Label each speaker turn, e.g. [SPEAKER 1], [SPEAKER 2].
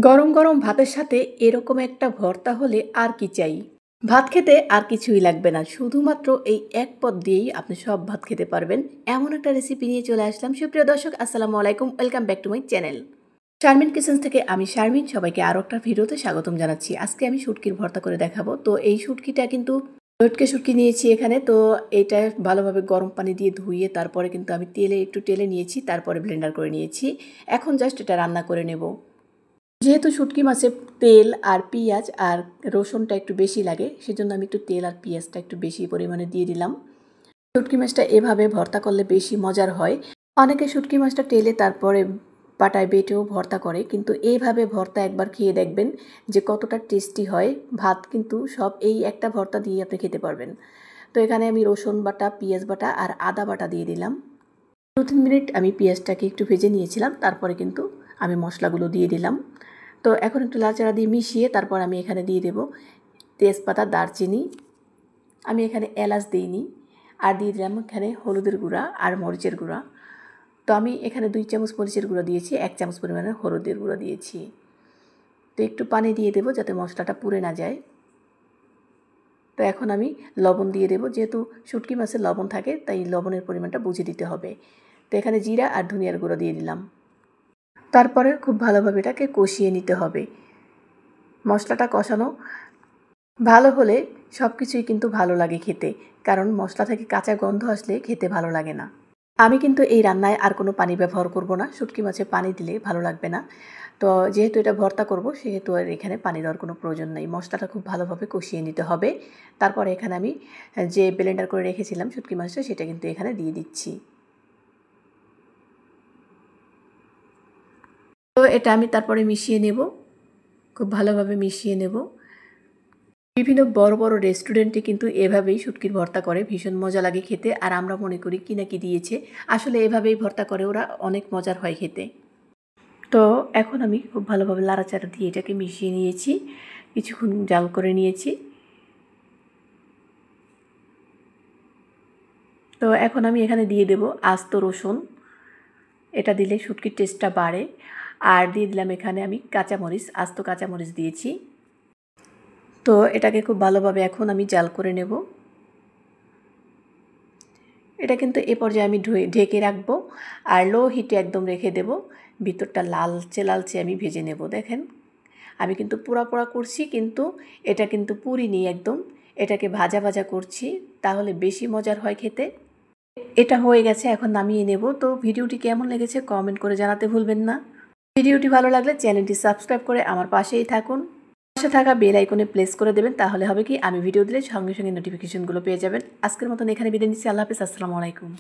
[SPEAKER 1] গরম গরম ভাতের সাথে এরকম একটা ভর্তা হলে আর কি চাই। ভাত খেতে আর কিছুই লাগবে না, শুধুমাত্র এই এক পদ দিয়েই আপনি সব ভাত খেতে পারবেন। এমন একটা রেসিপি নিয়ে চলে আসলাম। সুপ্রিয় দর্শক, আসসালামু আলাইকুম, welcome back to my channel Sharmin kitchens থেকে। আমি শারমিন, সবাইকে আরও একটা ভিডিওতে স্বাগতম জানাচ্ছি। আজকে আমি শুটকির ভর্তা করে দেখাবো। তো এই শুটকিটা কিন্তু লটকে শুটকি নিয়েছি এখানে। তো এটা ভালোভাবে গরম পানি দিয়ে ধুয়ে তারপরে কিন্তু আমি একটু টেলে নিয়েছি, তারপরে ব্লেন্ডার করে নিয়েছি। এখন জাস্ট এটা রান্না করে নেব। যেহেতু শুটকি মাছে তেল আর পেঁয়াজ আর রসুনটা একটু বেশি লাগে, সেজন্য আমি একটু তেল আর পেঁয়াজটা একটু বেশি পরিমাণে দিয়ে দিলাম। শুটকি মাছটা এভাবে ভর্তা করলে বেশি মজার হয়। অনেকে শুটকি মাছটা টেলে তারপরে পাটায় বেটেও ভর্তা করে, কিন্তু এইভাবে ভর্তা একবার খেয়ে দেখবেন যে কতটা টেস্টি হয়। ভাত কিন্তু সব এই একটা ভর্তা দিয়ে আপনি খেতে পারবেন। তো এখানে আমি রসুন বাটা, পেঁয়াজ বাটা আর আদা বাটা দিয়ে দিলাম। 2-3 মিনিট আমি পেঁয়াজটাকে একটু ভেজে নিয়েছিলাম, তারপরে কিন্তু আমি মশলাগুলো দিয়ে দিলাম। তো এখন একটু লাড়াচাড়া দিয়ে মিশিয়ে তারপর আমি এখানে দিয়ে দেব তেজপাতা, দারচিনি। আমি এখানে এলাচ দিইনি। আর দিয়ে দিলাম এখানে হলুদের গুঁড়া আর মরিচের গুঁড়া। তো আমি এখানে 2 চামচ মরিচের গুঁড়া দিয়েছি, 1 চামচ পরিমাণে হলুদের গুঁড়া দিয়েছি। তো একটু পানি দিয়ে দেব যাতে মশলাটা পুড়ে না যায়। তো এখন আমি লবণ দিয়ে দেব। যেহেতু শুটকি মাছে লবণ থাকে, তাই লবণের পরিমাণটা বুঝে দিতে হবে। তো এখানে জিরা আর ধনিয়ার গুঁড়ো দিয়ে দিলাম। তারপরে খুব ভালোভাবে এটাকে কষিয়ে নিতে হবে। মশলাটা কষানো ভালো হলে সব কিছুই কিন্তু ভালো লাগে খেতে, কারণ মশলা থেকে কাঁচা গন্ধ আসলে খেতে ভালো লাগে না। আমি কিন্তু এই রান্নায় আর কোনো পানি ব্যবহার করব না। শুটকি মাছে পানি দিলে ভালো লাগবে না। তো যেহেতু এটা ভর্তা করব, সেহেতু আর এখানে পানি দেওয়ার কোনো প্রয়োজন নেই। মশলাটা খুব ভালোভাবে কষিয়ে নিতে হবে। তারপরে এখানে আমি যে ব্লেন্ডার করে রেখেছিলাম শুটকি মাছটা, সেটা কিন্তু এখানে দিয়ে দিচ্ছি। তো এটা আমি তারপরে মিশিয়ে নেব, খুব ভালোভাবে মিশিয়ে নেব। বিভিন্ন বড় বড় রেস্টুরেন্টে কিন্তু এভাবেই শুটকির ভর্তা করে, ভীষণ মজা লাগে খেতে। আর আমরা মনে করি কি না কি দিয়েছে, আসলে এভাবেই ভর্তা করে ওরা, অনেক মজার হয় খেতে। তো এখন আমি খুব ভালোভাবে লাড়াচাড়া দিয়ে এটাকে মিশিয়ে নিয়েছি, কিছুক্ষণ জাল করে নিয়েছি। তো এখন আমি এখানে দিয়ে দেব আস্ত রসুন। এটা দিলে শুটকির টেস্টটা বাড়ে। আর দিয়ে দিলাম এখানে আমি কাঁচামরিচ, আস্ত কাঁচামরিচ দিয়েছি। তো এটাকে খুব ভালোভাবে এখন আমি জাল করে নেব। এটা কিন্তু এ পর্যায়ে আমি ঢেকে রাখবো আর লো হিটে একদম রেখে দেব। ভিতরটা লালচে লালচে আমি ভেজে নেব। দেখেন আমি কিন্তু পোড়া পোড়া করছি, কিন্তু এটা কিন্তু পুরিনি একদম, এটাকে ভাজা ভাজা করছি, তাহলে বেশি মজার হয় খেতে। এটা হয়ে গেছে, এখন নামিয়ে নেব। তো ভিডিওটি কেমন লেগেছে কমেন্ট করে জানাতে ভুলবেন না। ভিডিওটি ভালো লাগলে চ্যানেলটি সাবস্ক্রাইব করে আমার পাশেই থাকুন। পাশে থাকা বেল আইকনে প্রেস করে দেবেন, তাহলে হবে কি আমি ভিডিও দিলে সঙ্গে সঙ্গে নোটিফিকেশনগুলো পেয়ে যাবেন। আজকের মতন এখানে বিদায় নিচ্ছি। আল্লাহ হাফেজ, আসসালামু আলাইকুম।